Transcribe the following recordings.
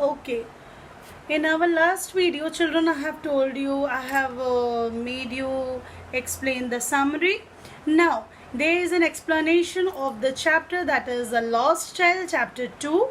Okay. In our last video, children, I have told you, I have made you explain the summary. Now, there is an explanation of the chapter, that is The Lost Child, chapter 2,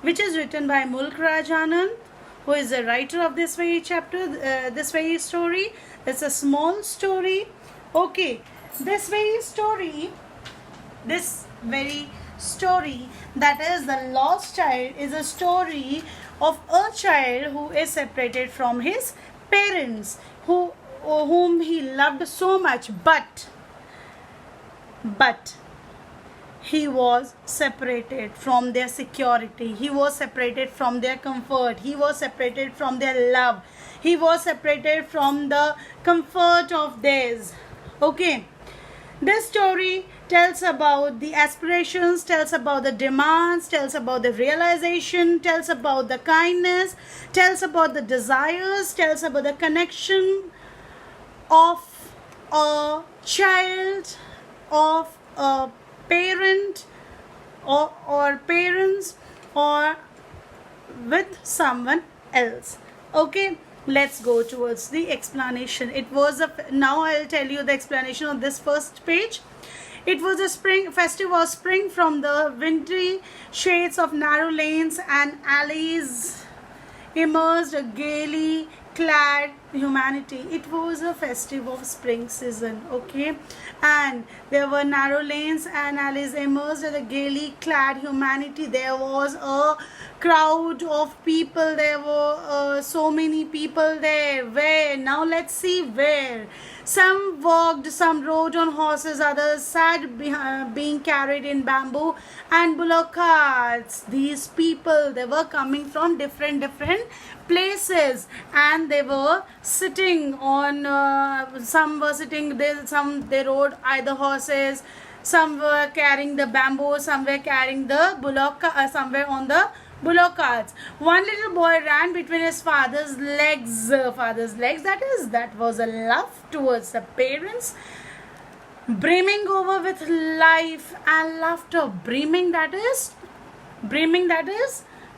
which is written by Mulk Rajanand, who is the writer of this very chapter, this very story. It's a small story. Okay, this very story that is The Lost Child is a story of a child who is separated from his parents, whom he loved so much, but he was separated from their security, he was separated from their comfort, he was separated from their love, he was separated from the comfort of theirs. Okay, this story tells about the aspirations, tells about the demands, tells about the realization, tells about the kindness, tells about the desires, tells about the connection of a child, of a parent, or parents, or with someone else. Okay, let's go towards the explanation. Now I'll tell you the explanation on this first page. It was a spring festive of spring, from the wintry shades of narrow lanes and alleys emerged a gaily clad humanity. It was a festive of spring season, okay, and there were narrow lanes and alleys emerged a gaily clad humanity. There was a crowd of people. There were so many people there. Where? Now let's see where. Some walked, some rode on horses, others sat being carried in bamboo and bullock carts. These people, they were coming from different places, and they were sitting on, some were sitting there, some they rode either horses, some were carrying the bamboo, some were carrying the somewhere on the bullock carts. One little boy ran between his father's legs. That was a love towards the parents, brimming over with life and laughter. Brimming, that is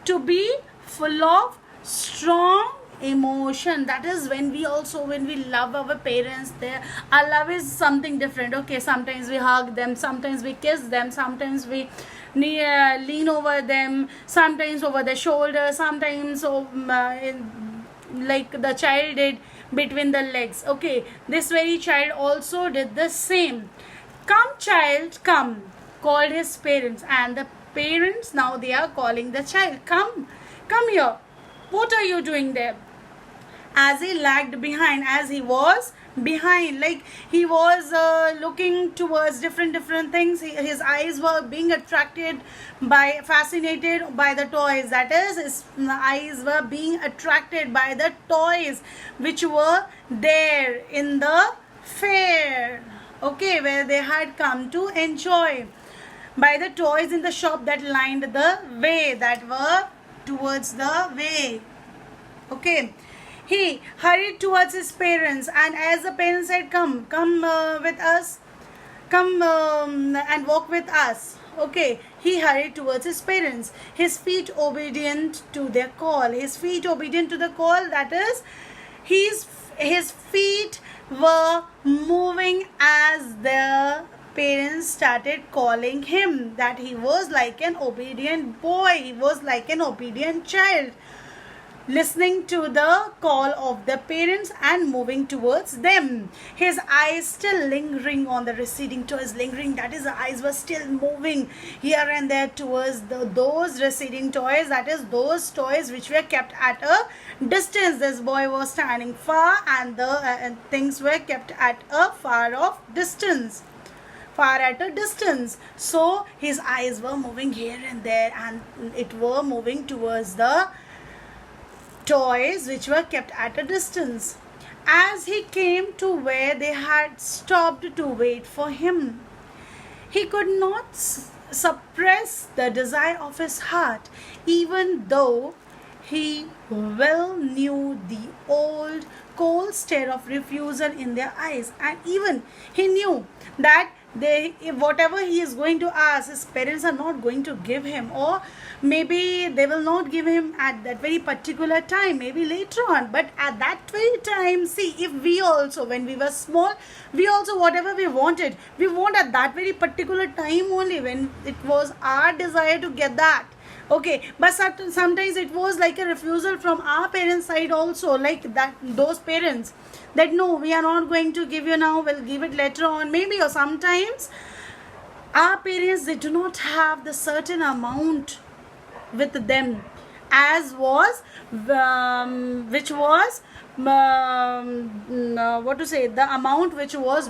to be full of strong emotion. That is when we love our parents, there our love is something different. Okay, sometimes we hug them, sometimes we kiss them, sometimes we lean over them, sometimes over the shoulder, sometimes like the child did between the legs. Okay, this very child also did the same. Come, child, come, called his parents, and the parents, now they are calling the child. Come here, what are you doing there? As he lagged behind, as he was behind, like he was looking towards different things. His eyes were being fascinated by the toys. That is, his eyes were being attracted by the toys which were there in the fair, okay, where they had come to enjoy, by the toys in the shop that lined the way, that were towards the way. Okay, he hurried towards his parents, and as the parents said, come with us, come and walk with us. Okay, he hurried towards his parents, his feet obedient to their call. That is, his feet were moving as the parents started calling him. That he was like an obedient boy, he was like an obedient child, listening to the call of the parents and moving towards them. His eyes still lingering on the receding toys, that is, the eyes were still moving here and there towards those receding toys, that is, those toys which were kept at a distance. This boy was standing far, and the things were kept at a far at a distance. So his eyes were moving here and there, and it were moving towards the toys which were kept at a distance. As he came to where they had stopped to wait for him, he could not suppress the desire of his heart, even though he well knew the old cold stare of refusal in their eyes, and even he knew that whatever he is going to ask, his parents are not going to give him, or maybe they will not give him at that very particular time, maybe later on. But at that very time, see, if we also, when we were small, we also, whatever we wanted, we want at that very particular time only, when it was our desire to get that. Okay, but sometimes it was like a refusal from our parents side also, like that, those parents, that no, we are not going to give you now, we'll give it later on, maybe. Or sometimes our parents, they do not have the certain amount with them, as was which was what to say, the amount which was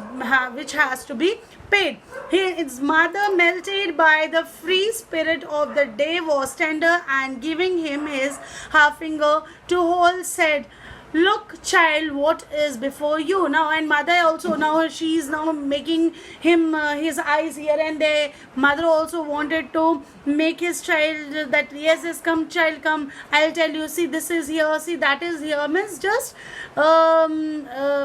which has to be paid. His mother, melted by the free spirit of the day, was tender, and giving him his half finger to hold, said, "Look, child, what is before you now?" And mother also, now she is now making him his eyes here and there. Mother also wanted to make his child that, yes, come child, come, I'll tell you, see, this is here, see, that is here, means just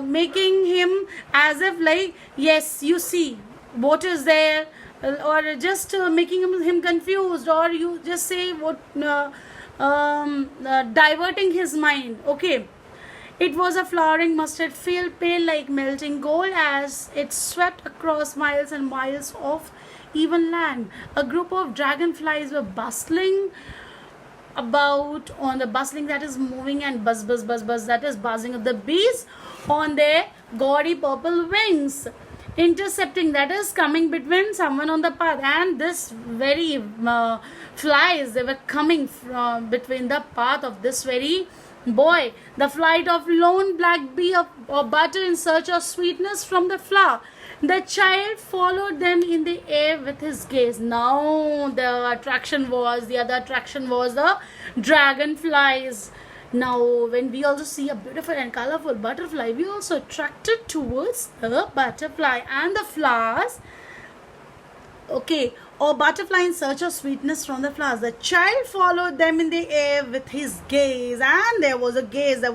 making him as if like, yes, you see what is there, or just making him confused, or you just say what, diverting his mind. Okay, it was a flowering mustard field, pale like melting gold, as it swept across miles and miles of even land. A group of dragonflies were bustling about on the bustling, that is moving, and buzz buzz buzz buzz, that is buzzing of the bees on their gaudy purple wings, intercepting, that is coming between someone on the path. And this very flies, they were coming from between the path of this very boy. The flight of lone black bee or butter in search of sweetness from the flower. The child followed them in the air with his gaze. Now the other attraction was the dragonflies. Now when we also see a beautiful and colorful butterfly, we also attracted towards the butterfly and the flowers. Okay, or butterfly in search of sweetness from the flowers. The child followed them in the air with his gaze, and there was a gaze, there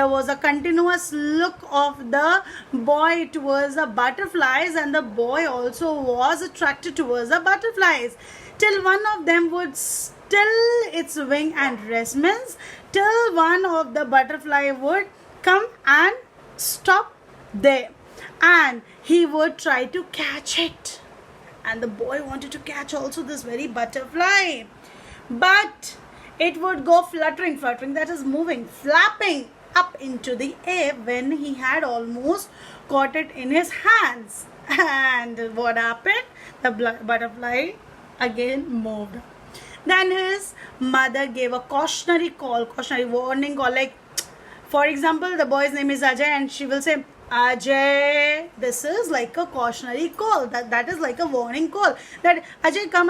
was a continuous look of the boy towards the butterflies, and the boy also was attracted towards the butterflies, till one of them would still its wing and rest, means till one of the butterfly would come and stop there, and he would try to catch it. And the boy wanted to catch also this very butterfly, but it would go fluttering, that is moving, flapping up into the air when he had almost caught it in his hands. And what happened? The butterfly again moved. Then his mother gave a cautionary warning call, like, for example, the boy's name is Ajay, and she will say, "Ajay," this is like a cautionary call, that is like a warning call, that Ajay come,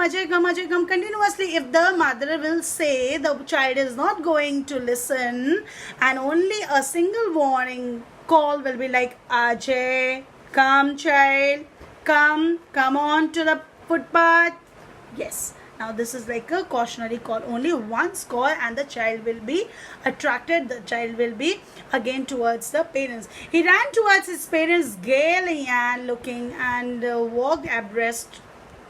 continuously. If the mother will say, the child is not going to listen, and only a single warning call will be like, "Ajay, come child, come on to the footpath." Yes, now this is like a cautionary call, only once call, and the child will be attracted, the child will be again towards the parents. He ran towards his parents gaily, and looking, and walked abreast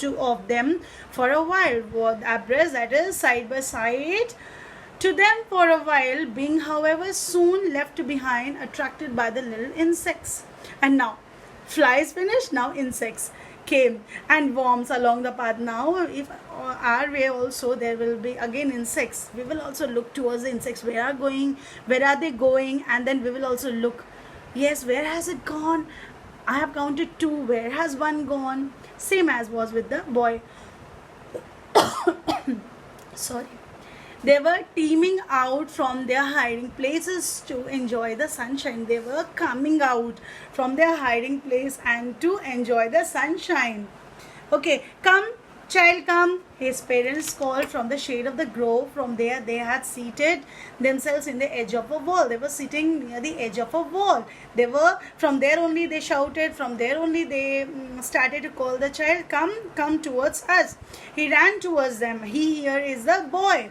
of them for a while. Walked abreast, that is side by side to them for a while, being however soon left behind, attracted by the little insects. And now flies finished, now insects came and worms along the path. Now if our way also, there will be again insects, we will also look towards the insects, where are they going, and then we will also look, yes, where has it gone? I have counted 2, where has one gone? Same as was with the boy. Sorry. They were teeming out from their hiding places to enjoy the sunshine. They were coming out from their hiding place and to enjoy the sunshine. Okay, come child, come, his parents called from the shade of the grove. From there they had seated themselves in the edge of a wall. They were sitting near the edge of a wall. They were, from there only they shouted, from there only they started to call the child, come towards us. He ran towards them. He here is the boy.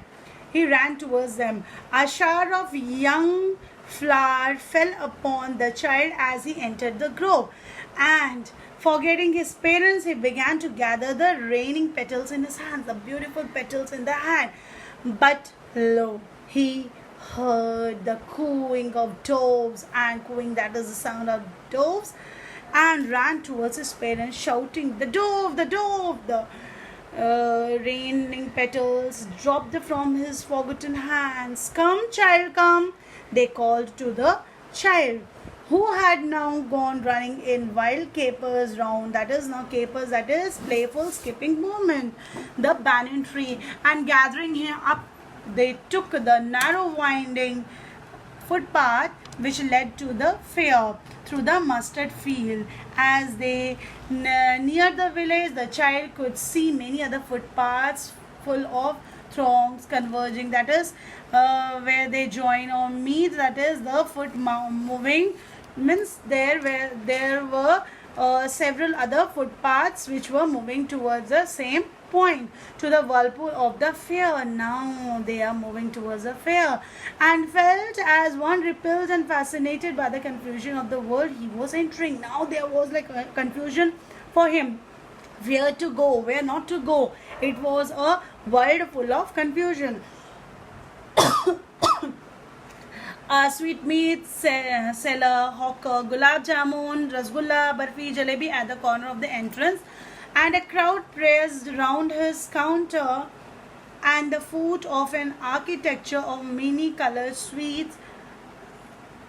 He ran towards them. A shower of young flower fell upon the child as he entered the grove. And forgetting his parents, he began to gather the raining petals in his hands, the beautiful petals in the hand. But lo, he heard the cooing of doves, and cooing, that is the sound of doves, and ran towards his parents shouting, the dove, the dove. The raining petals dropped from his forgotten hands. Come, child, come, they called to the child, who had now gone running in wild capers round, that is now capers, that is playful skipping movement, the banyan tree, and gathering him up, they took the narrow winding footpath which led to the fair through the mustard field. As they neared the village, the child could see many other footpaths full of throngs converging, that is where they join or meet, that is the foot moving, means there were several other footpaths which were moving towards the same point, to the whirlpool of the fair. Now they are moving towards the fair, and felt as one repelled and fascinated by the confusion of the world he was entering. Now there was like a confusion for him, where to go, where not to go. It was a world full of confusion. A sweetmeat seller, hawker, gulab jamun, rasgulla, barfi, jalebi at the corner of the entrance, and a crowd pressed round his counter, and the foot of an architecture of many colored sweets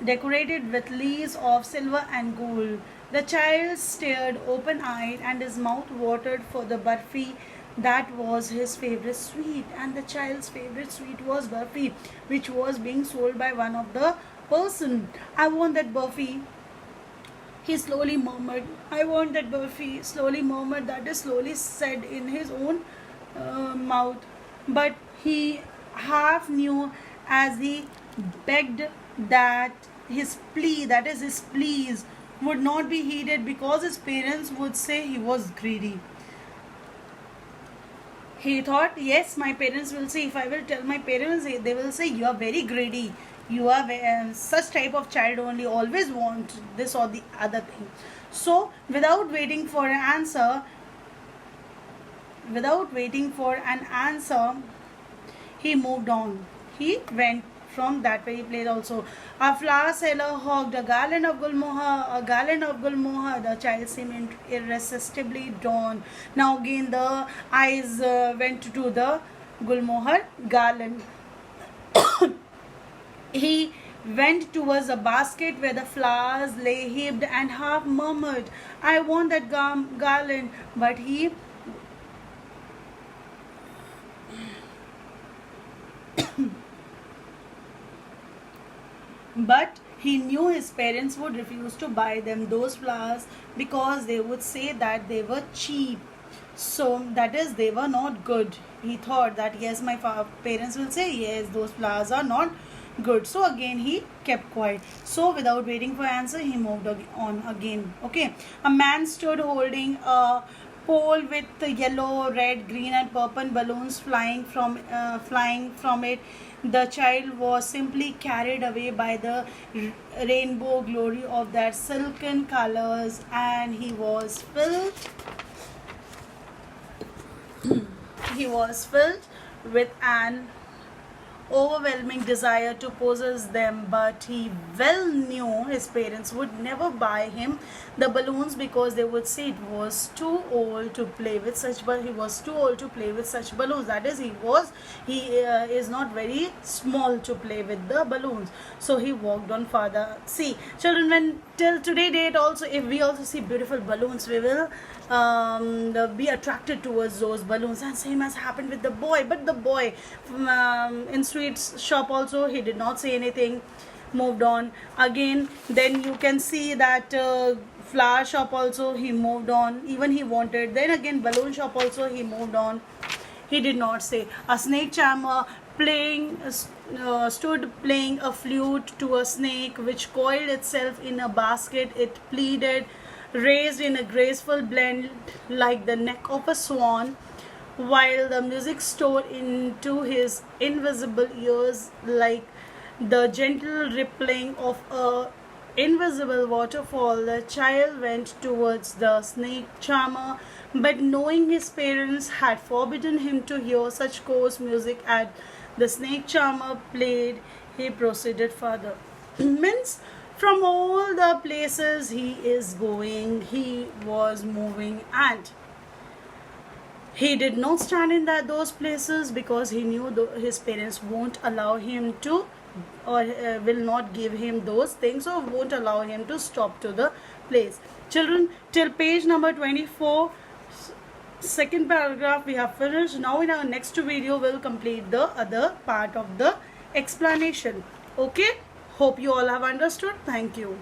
decorated with leaves of silver and gold. The child stared open-eyed, and his mouth watered for the barfi. That was his favorite sweet, and the child's favorite sweet was barfi, which was being sold by one of the person. I want that barfi. He slowly murmured, I want that barfi. Slowly murmured, that is slowly said in his own mouth. But he half knew as he begged that his plea, that is his pleas, would not be heeded, because his parents would say he was greedy. He thought, yes, my parents will say, if I will tell my parents, they will say, you are very greedy. You are such type of child, only always want this or the other thing. So without waiting for an answer, he moved on. He went from that very place also. A flower seller hawked a garland of gulmohar. The child seemed irresistibly drawn. Now again the eyes went to the gulmohar garland. He went towards a basket where the flowers lay heaped, and half murmured, I want that garland. But he knew his parents would refuse to buy them those flowers, because they would say that they were cheap. So that is, they were not good. He thought that yes, my parents will say yes, those flowers are not good. So again he kept quiet. So without waiting for answer, he moved on again. Okay, a man stood holding a pole with yellow, red, green, and purple balloons flying from it. The child was simply carried away by the rainbow glory of their silken colors, and he was filled with an overwhelming desire to possess them. But he well knew his parents would never buy him the balloons, because they would say it was too old to play with such, but he was too old to play with such balloons. That is, he is not very small to play with the balloons. So he walked on further. See, children, when till today date also, if we also see beautiful balloons, we will be attracted towards those balloons. And same has happened with the boy. But the boy in sweets shop also, he did not say anything, moved on again. Then you can see that flower shop also, he moved on. Even he wanted, then again balloon shop also, he moved on. He did not say. A snake charmer stood playing a flute to a snake which coiled itself in a basket. It pleaded, raised in a graceful blend like the neck of a swan, while the music stole into his invisible ears like the gentle rippling of a invisible waterfall, the child went towards the snake charmer, but knowing his parents had forbidden him to hear such coarse music as the snake charmer played, he proceeded further. Means from all the places he is going, he was moving, and he did not stand in those places because he knew his parents won't allow him to, or will not give him those things, or won't allow him to stop to the place. Children, till page number 24, second paragraph we have finished. Now in our next video we'll complete the other part of the explanation. Okay, hope you all have understood. Thank you.